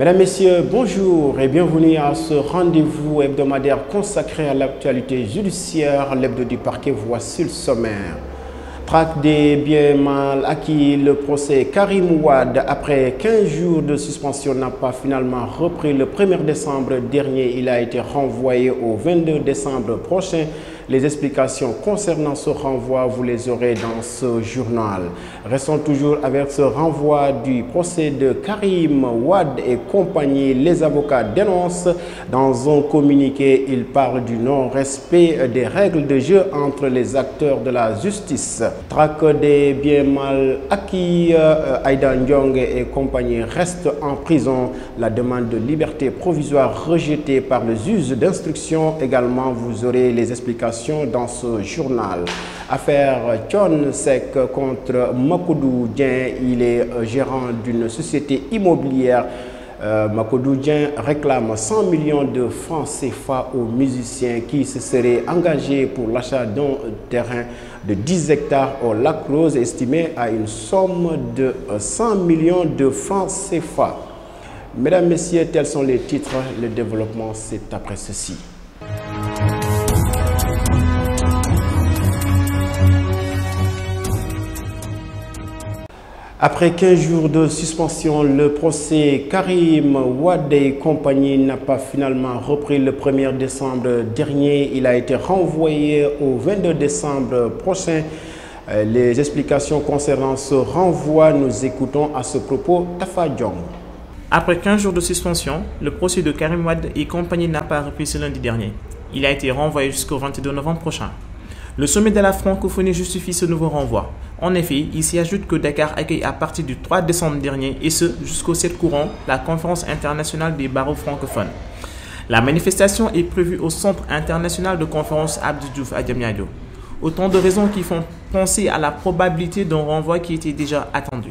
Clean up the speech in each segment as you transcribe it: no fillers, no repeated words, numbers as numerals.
Mesdames, Messieurs, bonjour et bienvenue à ce rendez-vous hebdomadaire consacré à l'actualité judiciaire. L'hebdo du parquet, voici le sommaire. Traque des biens mal acquis, le procès Karim Wade, après 15 jours de suspension, n'a pas finalement repris le 1er décembre dernier. Il a été renvoyé au 22 décembre prochain. Les explications concernant ce renvoi, vous les aurez dans ce journal. Restons toujours avec ce renvoi du procès de Karim Wade et compagnie. Les avocats dénoncent dans un communiqué, ils parlent du non-respect des règles de jeu entre les acteurs de la justice. Traque des biens mal acquis, Aïda Ndiong et compagnie restent en prison. La demande de liberté provisoire rejetée par le juge d'instruction. Également, vous aurez les explications dans ce journal. Affaire Thione Seck contre Makodou Dieng. Il est gérant d'une société immobilière. Makodou Dieng réclame 100 millions de francs CFA aux musiciens qui se seraient engagés pour l'achat d'un terrain de 10 hectares au Lac Rose, estimé à une somme de 100 millions de francs CFA. Mesdames, Messieurs, tels sont les titres. Le développement, c'est après ceci. Après 15 jours de suspension, le procès Karim Wade et compagnie n'a pas finalement repris le 1er décembre dernier. Il a été renvoyé au 22 décembre prochain. Les explications concernant ce renvoi, nous écoutons à ce propos Tafa Diong. Après 15 jours de suspension, le procès de Karim Wade et compagnie n'a pas repris ce lundi dernier. Il a été renvoyé jusqu'au 22 novembre prochain. Le sommet de la francophonie justifie ce nouveau renvoi. En effet, il s'y ajoute que Dakar accueille à partir du 3 décembre dernier, et ce jusqu'au 7 courant, la conférence internationale des barreaux francophones. La manifestation est prévue au Centre international de conférence Abdou Diouf à Diamniadio. Autant de raisons qui font penser à la probabilité d'un renvoi qui était déjà attendu.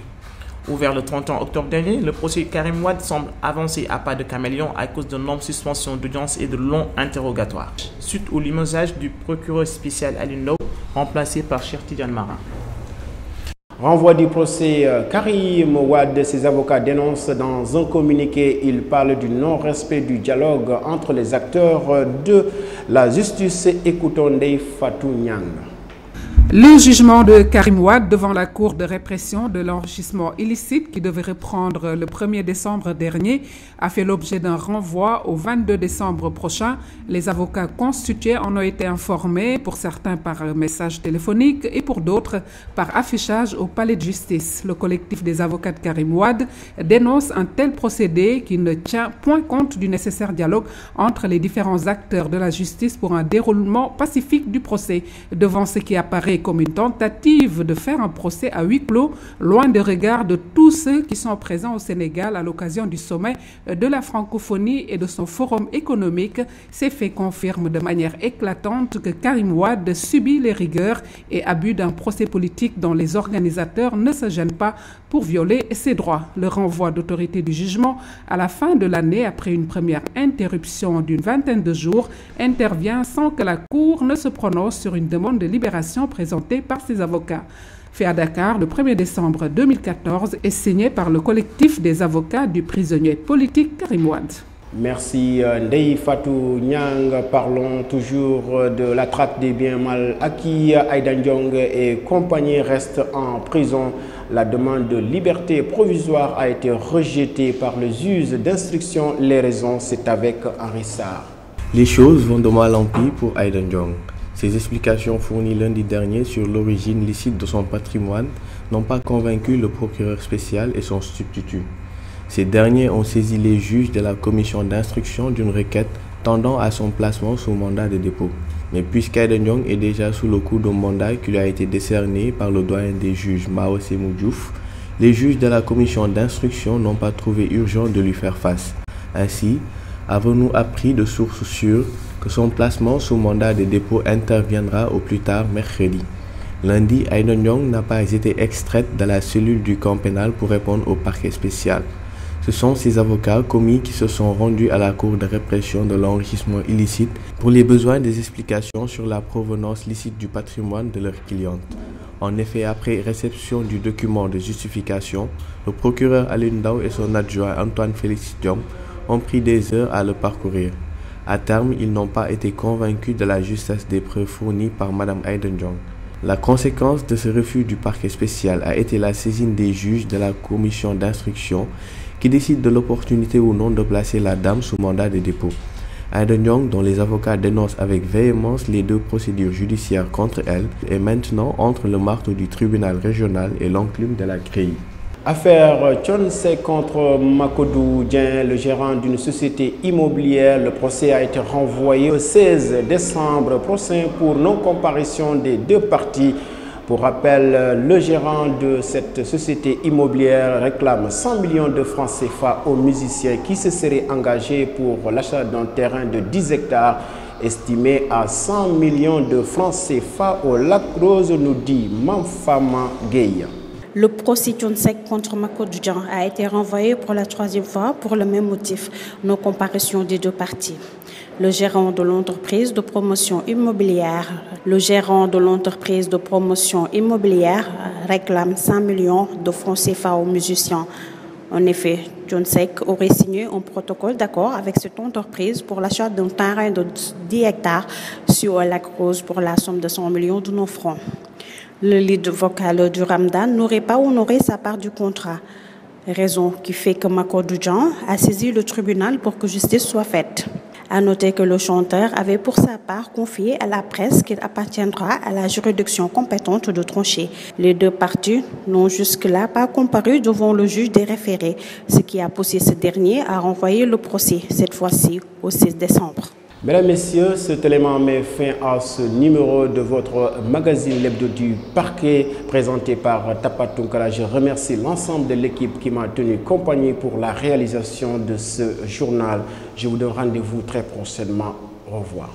Ouvert le 31 octobre dernier, le procès Karim Wade semble avancer à pas de caméléon à cause de nombreuses suspensions d'audience et de longs interrogatoires, suite au limogeage du procureur spécial Alioune Ndao, remplacé par Cheikh Tidiane Mara. Renvoi du procès Karim Wade, ses avocats dénoncent dans un communiqué, ils parlent du non-respect du dialogue entre les acteurs de la justice. Écoutons Ndeye Fatou Niang. Le jugement de Karim Wade devant la Cour de répression de l'enrichissement illicite qui devait reprendre le 1er décembre dernier a fait l'objet d'un renvoi au 22 décembre prochain. Les avocats constitués en ont été informés, pour certains par message téléphonique et pour d'autres par affichage au palais de justice. Le collectif des avocats de Karim Wade dénonce un tel procédé qui ne tient point compte du nécessaire dialogue entre les différents acteurs de la justice pour un déroulement pacifique du procès. Devant ce qui apparaît comme une tentative de faire un procès à huis clos, loin des regards de tous ceux qui sont présents au Sénégal à l'occasion du sommet de la francophonie et de son forum économique, ces faits confirment de manière éclatante que Karim Wade subit les rigueurs et abus d'un procès politique dont les organisateurs ne se gênent pas pour violer ses droits. Le renvoi d'autorité du jugement à la fin de l'année, après une première interruption d'une vingtaine de jours, intervient sans que la Cour ne se prononce sur une demande de libération présentée par ses avocats. Fait à Dakar le 1er décembre 2014 et signé par le collectif des avocats du prisonnier politique Karim Wade. Merci Ndeye Fatou Niang. Parlons toujours de la traque des biens mal acquis. Aïda Ndiong et compagnie restent en prison. La demande de liberté provisoire a été rejetée par le juge d'instruction. Les raisons, c'est avec Henri Sarr. Les choses vont de mal en pis pour Aïda Ndiong. Ses explications fournies lundi dernier sur l'origine licite de son patrimoine n'ont pas convaincu le procureur spécial et son substitut. Ces derniers ont saisi les juges de la commission d'instruction d'une requête tendant à son placement sous mandat de dépôt. Mais puisqu'Aïda Ndiong est déjà sous le coup d'un mandat qui lui a été décerné par le doyen des juges Mao Sémou Diouf, les juges de la commission d'instruction n'ont pas trouvé urgent de lui faire face. Ainsi, avons-nous appris de sources sûres que son placement sous mandat de dépôt interviendra au plus tard mercredi. Lundi, Aïda Ndiong n'a pas été extraite de la cellule du camp pénal pour répondre au parquet spécial. Ce sont ses avocats commis qui se sont rendus à la Cour de répression de l'enrichissement illicite pour les besoins des explications sur la provenance licite du patrimoine de leur cliente. En effet, après réception du document de justification, le procureur Alioune Ndao et son adjoint Antoine Félix Diome ont pris des heures à le parcourir. À terme, ils n'ont pas été convaincus de la justesse des preuves fournies par Mme Aïda Ndiong. La conséquence de ce refus du parquet spécial a été la saisine des juges de la commission d'instruction qui décide de l'opportunité ou non de placer la dame sous mandat de dépôt. Aïda Ndiong, dont les avocats dénoncent avec véhémence les 2 procédures judiciaires contre elle, est maintenant entre le marteau du tribunal régional et l'enclume de la CREI. Affaire Thione Seck contre Macodou Dieng, le gérant d'une société immobilière. Le procès a été renvoyé au 16 décembre prochain pour non-comparution des 2 parties. Pour rappel, le gérant de cette société immobilière réclame 100 millions de francs CFA aux musiciens qui se seraient engagés pour l'achat d'un terrain de 10 hectares estimé à 100 millions de francs CFA au Lac Rose, nous dit Mamfama Gueye. Le procès Thione Seck contre Macodou Dieng a été renvoyé pour la 3e fois pour le même motif, non-comparution des 2 parties. Le gérant de l'entreprise de promotion immobilière réclame 100 millions de francs CFA aux musiciens. En effet, Thione Seck aurait signé un protocole d'accord avec cette entreprise pour l'achat d'un terrain de 10 hectares sur le Lac Rose pour la somme de 100 millions de nos francs. Le lead vocal du Ramadan n'aurait pas honoré sa part du contrat, raison qui fait que Macodou Dieng a saisi le tribunal pour que justice soit faite. À noter que le chanteur avait pour sa part confié à la presse qu'il appartiendra à la juridiction compétente de trancher. Les 2 parties n'ont jusque-là pas comparu devant le juge des référés, ce qui a poussé ce dernier à renvoyer le procès, cette fois-ci au 6 décembre. Mesdames, Messieurs, cet élément met fin à ce numéro de votre magazine L'Hebdo du Parquet présenté par Tapa Tunkara. Je remercie l'ensemble de l'équipe qui m'a tenu compagnie pour la réalisation de ce journal. Je vous donne rendez-vous très prochainement. Au revoir.